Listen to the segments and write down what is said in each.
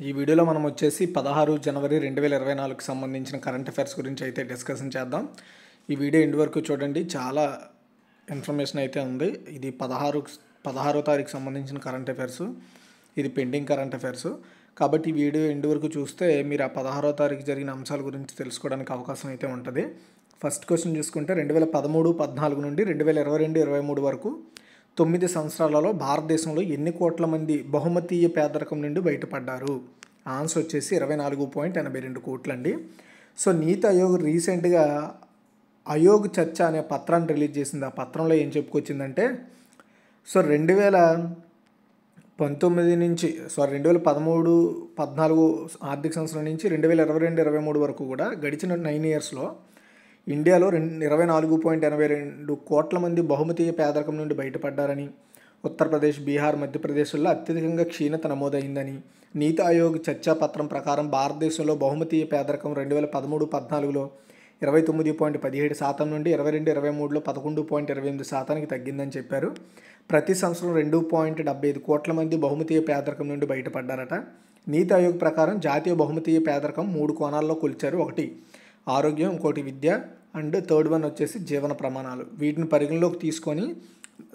ఈ వీడియోలో మనం వచ్చేసి 16 జనవరి 2024కి సంబంధించిన కరెంట్ అఫైర్స్ గురించి అయితే డిస్కషన్ చేద్దాం. ఈ వీడియో ఎండ్ వరకు చూడండి, చాలా ఇన్ఫర్మేషన్ అయితే ఉంది. ఇది 16వ తారీఖు సంబంధించిన కరెంట్ అఫైర్స్, ఇది పెండింగ్ కరెంట్ అఫైర్స్. కాబట్టి ఈ వీడియో ఎండ్ వరకు చూస్తే మీరు ఆ 16వ తారీఖు జరిగిన అంశాల గురించి తెలుసుకోవడానికి అవకాశం అయితే ఉంటుంది. ఫస్ట్ క్వశ్చన్ చూసుకుంటే 2013-14 నుండి 2022-23 వరకు 9 సంవత్సరాలలో భారతదేశంలో ఎన్ని కోట్ల మంది బహుమతీయ పేదరికం నుండి బయటపడ్డారు? ఆన్సర్ వచ్చేసి 24.82 కోట్లండి. సో నీతి ఆయోగ్ రీసెంట్గా ఆయోగ్ చర్చ అనే పత్రాన్ని రిలీజ్ చేసింది. ఆ పత్రంలో ఏం చెప్పుకొచ్చిందంటే, సో 2013 నుంచి 2013-14 ఆర్థిక సంవత్సరం నుంచి 2022-23 వరకు కూడా గడిచిన 9 ఇయర్స్లో ఇండియాలో 24.82 కోట్ల మంది బహుమతీయ పేదరికం నుండి బయటపడ్డారని, ఉత్తరప్రదేశ్, బీహార్, మధ్యప్రదేశ్లో అత్యధికంగా క్షీణత నమోదైందని, నీతి ఆయోగ్ చర్చాపత్రం ప్రకారం భారతదేశంలో బహుమతీయ పేదరికం 2013-14లో 29.17% నుండి 22-23లో 11.28%కి తగ్గిందని చెప్పారు. ప్రతి సంవత్సరం 2.75 కోట్ల మంది బహుమతీయ పేదరికం నుండి బయటపడ్డారట. నీతి ఆయోగ్ ప్రకారం జాతీయ బహుమతీయ పేదరికం 3 కోణాల్లో కొలిచారు. ఒకటి ఆరోగ్యం, ఇంకోటి విద్య, అండ్ థర్డ్ వన్ వచ్చేసి జీవన ప్రమాణాలు. వీటిని పరిగణలోకి తీసుకొని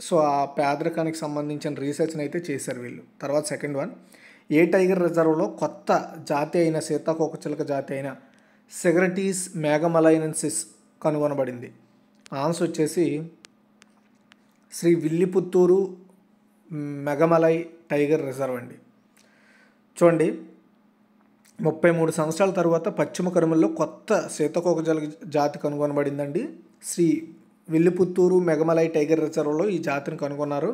సో ఆ పేదరికానికి సంబంధించిన రీసెర్చ్ని అయితే చేశారు వీళ్ళు. తర్వాత సెకండ్ వన్, ఏ టైగర్ రిజర్వ్లో కొత్త జాతి అయిన సీతాకోకచిలుక జాతి అయిన సెగరటీస్ మేఘమలైనెన్సిస్ కనుగొనబడింది? ఆన్సర్ వచ్చేసి శ్రీ విల్లిపుత్తూరు మెగమలై టైగర్ రిజర్వ్ అండి. చూడండి, 33 సంవత్సరాల తర్వాత పశ్చిమ కనుమల్లో కొత్త సీతాకోకచిలుక జాతి కనుగొనబడిందండి. శ్రీ విల్లిపుత్తూరు మెగమలై టైగర్ రిజర్వ్లో ఈ జాతిని కనుగొన్నారు.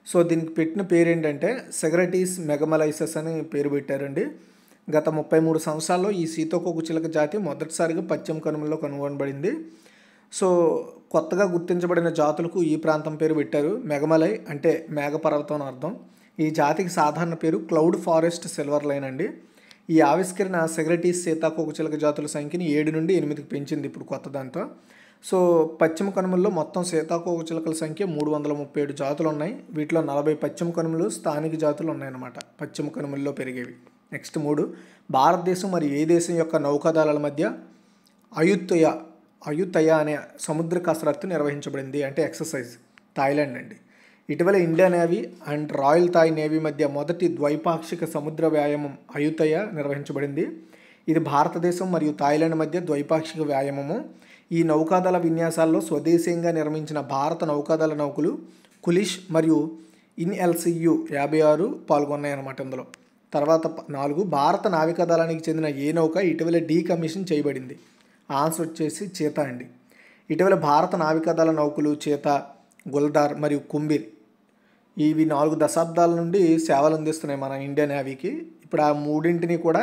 సో దీనికి పెట్టిన పేరు ఏంటంటే సెగరటీస్ మెగమలైసెస్ అని పేరు పెట్టారండి. గత 33 సంవత్సరాల్లో ఈ సీతాకోకచిలుక జాతి మొదటిసారిగా పశ్చిమ కనుమల్లో కనుగొనబడింది. సో కొత్తగా గుర్తించబడిన జాతులకు ఈ ప్రాంతం పేరు పెట్టారు. మెగమలై అంటే మేఘపర్వతం అని అర్థం. ఈ జాతికి సాధారణ పేరు క్లౌడ్ ఫారెస్ట్ సిల్వర్ లైన్ అండి. ఈ ఆవిష్కరణ సెగరటీస్ సీతాకోకచిలుక జాతుల సంఖ్యని 7 నుండి 8కి పెంచింది ఇప్పుడు కొత్త దాంతో. సో పశ్చిమ కనుమల్లో మొత్తం సీతాకోకచిలుకల సంఖ్య 337 జాతులు ఉన్నాయి. వీటిలో 40 పశ్చిమ కనుమలు స్థానిక జాతులు ఉన్నాయన్నమాట, పశ్చిమ కనుమల్లో పెరిగేవి. నెక్స్ట్ 3, భారతదేశం మరియు ఏ దేశం యొక్క నౌకాదళాల మధ్య అయుతయ అనే సముద్ర కసరత్తు నిర్వహించబడింది అంటే ఎక్సర్సైజ్? థాయిలాండ్ అండి. ఇటీవల Indian navy and royal Thai navy మధ్య మొదటి ద్వైపాక్షిక సముద్ర వ్యాయామం అయుతయ నిర్వహించబడింది. ఇది భారతదేశం మరియు థాయిలాండ్ మధ్య ద్వైపాక్షిక వ్యాయామము. ఈ నౌకాదళ విన్యాసాల్లో స్వదేశీయంగా నిర్మించిన భారత నౌకాదళ నౌకలు కులిష్ మరియు ఇన్ఎల్సియు 56 పాల్గొన్నాయన్నమాట ఇందులో. తర్వాత 4, భారత నావికాదళానికి చెందిన ఏ నౌక ఇటీవల డీకమిషన్ చేయబడింది? ఆన్సర్ వచ్చేసి చీతా అండి. ఇటీవల భారత నావికాదళ నౌకలు చీతా, గుల్దార్ మరియు కుంబీర్ ఇవి 4 దశాబ్దాల నుండి సేవలు అందిస్తున్నాయి మన ఇండియన్ నేవీకి. ఇప్పుడు ఆ మూడింటిని కూడా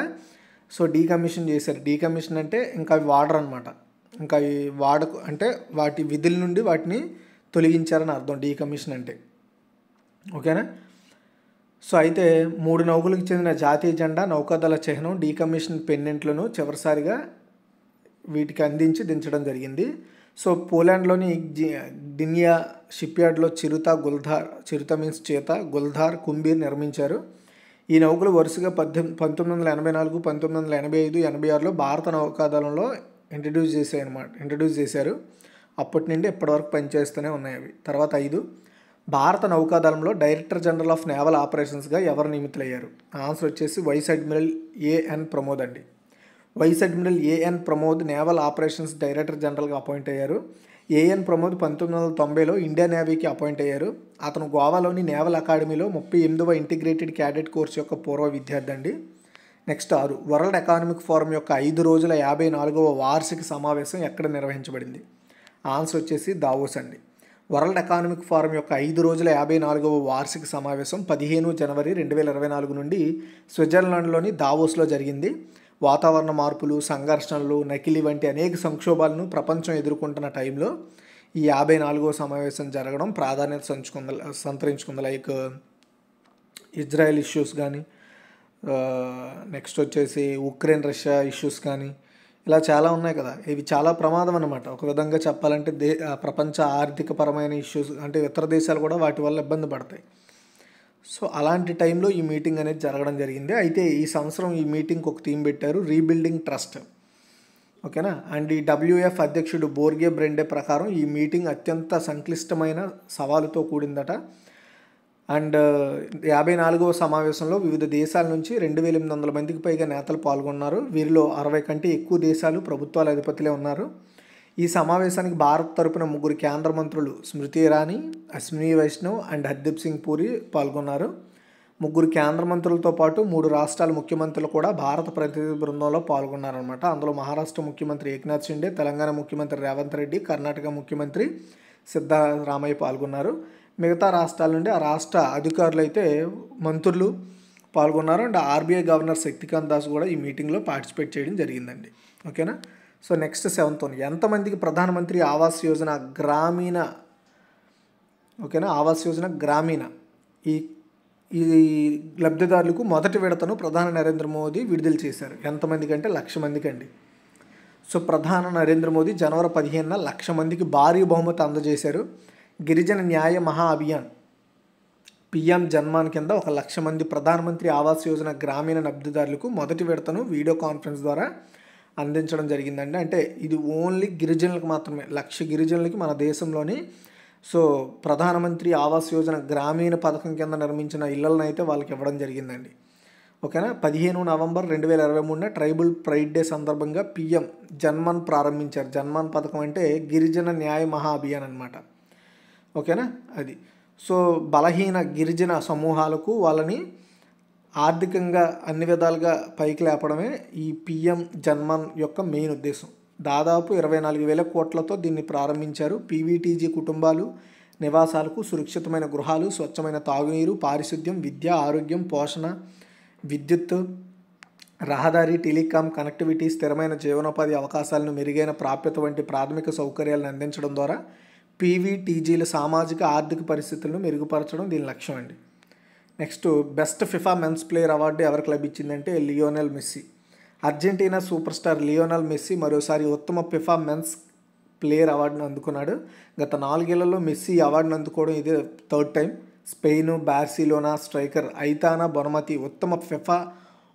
సో డీకమిషన్ చేశారు. డీకమిషన్ అంటే ఇంకా అవి వాడరు అనమాట, ఇంకా అవి అంటే వాటి విధుల నుండి వాటిని తొలగించారని అర్థం డీకమిషన్ అంటే. ఓకేనా? సో అయితే 3 నౌకలకు చెందిన జాతీయ జెండా, నౌకాదళ చిహ్నం, డీకమిషన్ పెండెంట్లను చివరిసారిగా వీటికి అందించి దించడం జరిగింది. సో పోలాండ్లోని డినియా షిప్యార్డ్లో చిరుత మీన్స్ చీతా, గుల్ధార్, కుంబీర్ నిర్మించారు. ఈ నౌకలు వరుసగా 1984, 1985, 86లో భారత నౌకాదళంలో ఇంట్రడ్యూస్ చేశారు. అప్పటి నుండి ఇప్పటివరకు పనిచేస్తూనే ఉన్నాయి అవి. తర్వాత 5, భారత నౌకాదళంలో డైరెక్టర్ జనరల్ ఆఫ్ నేవల్ ఆపరేషన్స్గా ఎవరు నియమితులయ్యారు? ఆన్సర్ వచ్చేసి వైస్ అడ్మిరల్ ఏఎన్ ప్రమోద్ అండి. Vice admiral A N Pramod naval operations director జనరల్గా అపాయింట్ అయ్యారు. ఏఎన్ ప్రమోద్ 1990లో ఇండియన్ నేవీకి అపాయింట్ అయ్యారు. అతను గోవాలోని నేవల్ అకాడమీలో 38వ ఇంటిగ్రేటెడ్ క్యాడెట్ కోర్స్ యొక్క పూర్వ విద్యార్థి అండి. నెక్స్ట్ 6, వరల్డ్ ఎకనామిక్ ఫోరం యొక్క 5 రోజుల 54వ వార్షిక సమావేశం ఎక్కడ నిర్వహించబడింది? ఆన్సర్ వచ్చేసి దావోస్ అండి. వరల్డ్ ఎకనామిక్ ఫోరం యొక్క 5 రోజుల 54వ వార్షిక సమావేశం 15 జనవరి 2024 నుండి స్విట్జర్లాండ్లోని దావోస్లో జరిగింది. వాతావరణ మార్పులు, సంఘర్షణలు, నకిలీ వంటి అనేక సంక్షోభాలను ప్రపంచం ఎదుర్కొంటున్న టైంలో ఈ 54వ సమావేశం జరగడం ప్రాధాన్యత సంతరించుకుంది. లైక్ ఇజ్రాయెల్ ఇష్యూస్ కానీ, నెక్స్ట్ వచ్చేసి ఉక్రెయిన్ రష్యా ఇష్యూస్ కానీ, ఇలా చాలా ఉన్నాయి కదా. ఇవి చాలా ప్రమాదం అన్నమాట ఒక విధంగా చెప్పాలంటే. ప్రపంచ ఆర్థికపరమైన ఇష్యూస్ అంటే ఇతర దేశాలు కూడా వాటి వల్ల ఇబ్బంది పడతాయి. సో అలాంటి టైంలో ఈ మీటింగ్ అనేది జరగడం జరిగింది. అయితే ఈ సంవత్సరం ఈ మీటింగ్కి ఒక థీమ్ పెట్టారు, రీబిల్డింగ్ ట్రస్ట్. ఓకేనా. అండ్ ఈ WF అధ్యక్షుడు బోర్గే బ్రెండే ప్రకారం ఈ మీటింగ్ అత్యంత సంక్లిష్టమైన సవాలుతో కూడిందట. అండ్ 54వ సమావేశంలో వివిధ దేశాల నుంచి 2800 మందికి పైగా నేతలు పాల్గొన్నారు. వీరిలో 60 కంటే ఎక్కువ దేశాలు ప్రభుత్వాల అధిపతులే ఉన్నారు. ఈ సమావేశానికి భారత్ తరపున 3 కేంద్ర మంత్రులు స్మృతి ఇరానీ, అశ్విని వైష్ణవ్ అండ్ హర్దీప్ సింగ్ పూరి పాల్గొన్నారు. 3 కేంద్ర మంత్రులతో పాటు 3 రాష్ట్రాల ముఖ్యమంత్రులు కూడా భారత ప్రతినిధి బృందంలో పాల్గొన్నారనమాట. అందులో మహారాష్ట్ర ముఖ్యమంత్రి ఏక్నాథ్ షిండే, తెలంగాణ ముఖ్యమంత్రి రేవంత్ రెడ్డి, కర్ణాటక ముఖ్యమంత్రి సిద్ధరామయ్య పాల్గొన్నారు. మిగతా రాష్ట్రాల నుండి ఆ రాష్ట్ర అధికారులు అయితే మంత్రులు పాల్గొన్నారు. And RBI governor Shaktikant Das కూడా ఈ మీటింగ్లో పార్టిసిపేట్ చేయడం జరిగిందండి. ఓకేనా. సో నెక్స్ట్ 7th వన్, ఎంతమందికి ప్రధానమంత్రి ఆవాస్ యోజన గ్రామీణ, ఓకేనా, ఆవాస్ యోజన గ్రామీణ ఈ ఈ లబ్ధిదారులకు మొదటి విడతను ప్రధాని నరేంద్ర మోదీ విడుదల చేశారు. ఎంతమందికి అంటే 1,00,000 మందికి అండి. సో ప్రధాని నరేంద్ర మోదీ జనవరి 15న 1,00,000 మందికి భారీ బహుమతి అందజేశారు. గిరిజన న్యాయ మహా అభియాన్ PM జన్మాన్ కింద 1,00,000 మంది ప్రధానమంత్రి ఆవాస్ యోజన గ్రామీణ లబ్ధిదారులకు మొదటి విడతను వీడియో కాన్ఫరెన్స్ ద్వారా అందించడం జరిగిందండి. అంటే ఇది ఓన్లీ గిరిజనులకు మాత్రమే, 1,00,000 గిరిజనులకి మన దేశంలోని సో ప్రధానమంత్రి ఆవాస్ యోజన గ్రామీణ పథకం కింద నిర్మించిన ఇళ్లను అయితే వాళ్ళకి ఇవ్వడం జరిగిందండి. ఓకేనా. 15 నవంబర్ 2023న ట్రైబల్ ప్రైడ్ డే సందర్భంగా PM జన్మన్ ప్రారంభించారు. జన్మన్ పథకం అంటే గిరిజన న్యాయ మహా అభియాన్ అనమాట. ఓకేనా. అది సో బలహీన గిరిజన సమూహాలకు వాళ్ళని ఆర్థికంగా అన్ని విధాలుగా పైకి లేపడమే ఈ PM జన్మన్ యొక్క మెయిన్ ఉద్దేశం. దాదాపు 24,000 కోట్లతో దీన్ని ప్రారంభించారు. PVTG కుటుంబాలు నివాసాలకు సురక్షితమైన గృహాలు, స్వచ్ఛమైన తాగునీరు, పారిశుద్ధ్యం, విద్య, ఆరోగ్యం, పోషణ, విద్యుత్, రహదారి, టెలికాం కనెక్టివిటీ, స్థిరమైన జీవనోపాధి అవకాశాలను, మెరుగైన ప్రాప్యత వంటి ప్రాథమిక సౌకర్యాలను అందించడం ద్వారా PVTGల సామాజిక ఆర్థిక పరిస్థితులను మెరుగుపరచడం దీని లక్ష్యం అండి. Next best FIFA men's player award ఎవరికి లభించిందంటే Lionel Messi. Argentina super star Lionel Messi మరోసారి ఉత్తమ ఫిఫా మెన్స్ ప్లేయర్ అవార్డును అందుకున్నాడు. గత 4 ఏళ్లలో మెస్సీ అవార్డును అందుకోవడం ఇదే 3rd time. Spain, Barcelona striker Aitana Bonmati ఉత్తమ ఫిఫా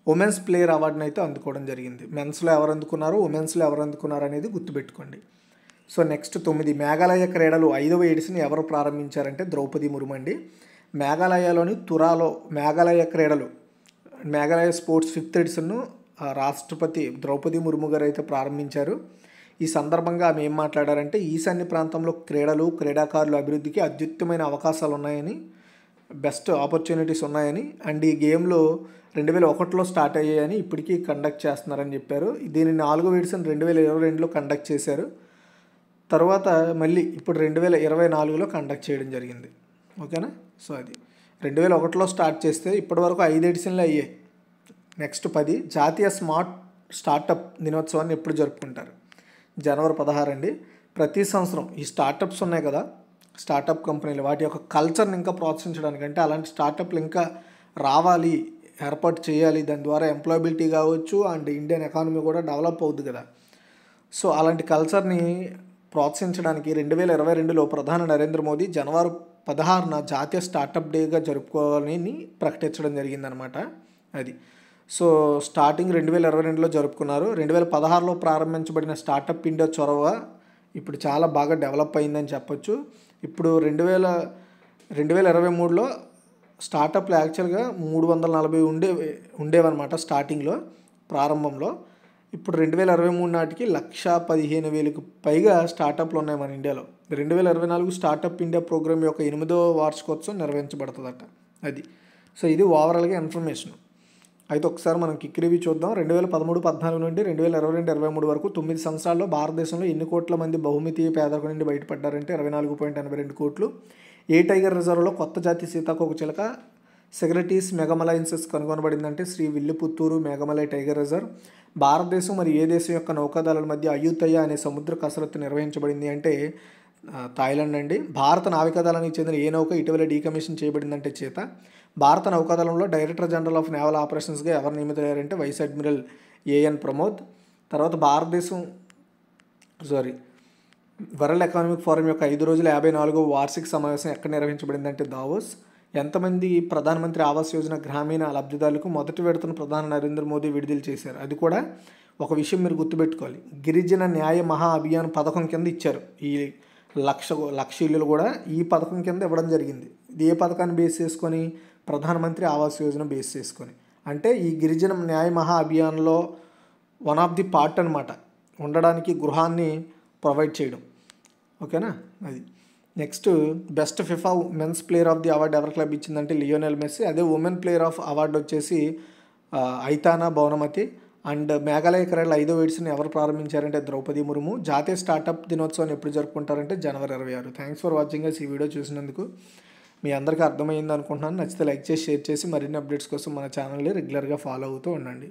ఉమెన్స్ ప్లేయర్ అవార్డును అయితే అందుకోవడం జరిగింది. మెన్స్లో ఎవరు అందుకున్నారు, ఉమెన్స్లో ఎవరు అందుకున్నారు అనేది గుర్తుపెట్టుకోండి. సో నెక్స్ట్ 9, మేఘాలయ క్రీడలు 5వ ఎడిషన్ ఎవరు ప్రారంభించారంటే ద్రౌపది ముర్ము అండి. మేఘాలయలోని తురాలో మేఘాలయ క్రీడలు, మేఘాలయ స్పోర్ట్స్ 5th ఎడిషన్ను రాష్ట్రపతి ద్రౌపది ముర్ము గారు అయితే ప్రారంభించారు. ఈ సందర్భంగా ఆమె ఏం మాట్లాడారంటే ఈశాన్య ప్రాంతంలో క్రీడలు, క్రీడాకారుల అభివృద్ధికి అత్యుత్తమైన అవకాశాలు ఉన్నాయని, బెస్ట్ ఆపర్చునిటీస్ ఉన్నాయని, అండ్ ఈ గేమ్లో 2001లో స్టార్ట్ అయ్యాయని ఇప్పటికీ కండక్ట్ చేస్తున్నారని చెప్పారు. దీన్ని 4వ ఎడిషన్ 2022లో కండక్ట్ చేశారు. తర్వాత మళ్ళీ ఇప్పుడు 2024లో కండక్ట్ చేయడం జరిగింది. ఓకేనా. సో అది 2001లో స్టార్ట్ చేస్తే ఇప్పటి వరకు 5 ఎడిషన్లు అయ్యాయి. నెక్స్ట్ 10, జాతీయ స్మార్ట్ స్టార్టప్ దినోత్సవాన్ని ఎప్పుడు జరుపుకుంటారు? జనవరి 16 అండి. ప్రతి సంవత్సరం ఈ స్టార్టప్స్ ఉన్నాయి కదా, స్టార్టప్ కంపెనీలు, వాటి యొక్క కల్చర్ని ఇంకా ప్రోత్సహించడానికి, అంటే అలాంటి స్టార్టప్లు ఇంకా రావాలి, ఏర్పాటు చేయాలి, దాని ద్వారా ఎంప్లాయబిలిటీ కావచ్చు అండ్ ఇండియన్ ఎకానమీ కూడా డెవలప్ అవుద్ది కదా. సో అలాంటి కల్చర్ని ప్రోత్సహించడానికి 2022లో ప్రధాని నరేంద్ర మోదీ జనవరి 16న జాతీయ స్టార్టప్ డేగా జరుపుకోవాలని ప్రకటించడం జరిగిందనమాట. అది సో స్టార్టింగ్ 2022లో జరుపుకున్నారు. 2016లో ప్రారంభించబడిన స్టార్టప్ ఇండియా చొరవ ఇప్పుడు చాలా బాగా డెవలప్ అయిందని చెప్పొచ్చు. ఇప్పుడు 2023లో స్టార్టప్లు యాక్చువల్గా 340 ఉండేవన్నమాట స్టార్టింగ్లో, ప్రారంభంలో. ఇప్పుడు 2023 నాటికి 1,15,000కు పైగా స్టార్టప్లు ఉన్నాయి మన ఇండియాలో. 2024 స్టార్టప్ ఇండియా ప్రోగ్రామ్ యొక్క 8వ వార్షికోత్సవం నిర్వహించబడుతుందట. అది సో ఇది ఓవరాల్గా ఇన్ఫర్మేషన్. అయితే ఒకసారి మనం క్విక్ రివ్యూ చూద్దాం. 2013-14 నుండి 2022-23 వరకు 9 సంవత్సరాల్లో భారతదేశంలో ఎన్ని కోట్ల మంది బహుమితీయ పేదరికం నుండి బయటపడ్డారంటే 24.82 కోట్లు. ఏ టైగర్ రిజర్వ్లో కొత్త జాతి సీతాకోక చిలక సెగ్రటీస్ మెగమలైన్సెస్ కనుగొనబడిందంటే శ్రీ విల్లిపుత్తూరు మేఘమలై టైగర్ రిజర్వ్. భారతదేశం మరియు ఏ దేశం యొక్క నౌకాదళాల మధ్య అయుతయ అనే సముద్ర కసరత్తు నిర్వహించబడింది అంటే థాయిలాండ్ అండి. భారత నావికాదళానికి చెందిన ఏ నౌక ఇటీవల డీకమిషన్ చేయబడిందంటే చేత. భారత నౌకాదళంలో డైరెక్టర్ జనరల్ ఆఫ్ నేవల్ ఆపరేషన్స్గా ఎవరు నియమితులయ్యారంటే వైస్ అడ్మిరల్ AN ప్రమోద్. తర్వాత వరల్డ్ ఎకనామిక్ ఫోరం యొక్క 5 రోజుల 54వ వార్షిక సమావేశం ఎక్కడ నిర్వహించబడిందంటే దావోస్. ఎంతమంది ప్రధానమంత్రి ఆవాస్ యోజన గ్రామీణ లబ్ధిదారులకు మొదటి విడతను ప్రధాని నరేంద్ర మోదీ విడుదల చేశారు. అది కూడా ఒక విషయం మీరు గుర్తుపెట్టుకోవాలి, గిరిజన న్యాయ మహా అభియాన్ పథకం కింద ఇచ్చారు. ఈ లక్ష ఇల్లులు కూడా ఈ పథకం కింద ఇవ్వడం జరిగింది. ఇది ఏ పథకాన్ని బేస్ చేసుకొని? ప్రధానమంత్రి ఆవాస్ యోజన బేస్ చేసుకొని. అంటే ఈ గిరిజన న్యాయ మహా అభియాన్లో వన్ ఆఫ్ ది పార్ట్ అనమాట, ఉండడానికి గృహాన్ని ప్రొవైడ్ చేయడం. ఓకేనా? అది next best FIFA men's player of the award ఎవరికి లభించిందంటే లియోనెల్ మెస్సీ. అదే ఉమెన్ ప్లేయర్ ఆఫ్ అవార్డు వచ్చేసి Aitana Bonmati. And Meghalaya Kerala 5వ ఎడిషన్ ఎవరు ప్రారంభించారంటే ద్రౌపది ముర్ము. జాతీయ స్టార్టప్ దినోత్సవాన్ని ఎప్పుడు జరుపుకుంటారంటే జనవరి 26. థ్యాంక్స్ ఫర్ వాచింగ్ ఈ వీడియో చూసినందుకు. మీ అందరికీ అర్థమైంది అనుకుంటున్నాను. నచ్చితే లైక్ చేసి షేర్ చేసి మరిన్ని అప్డేట్స్ కోసం మన ఛానల్ని రెగ్యులర్గా ఫాలో అవుతూ ఉండండి.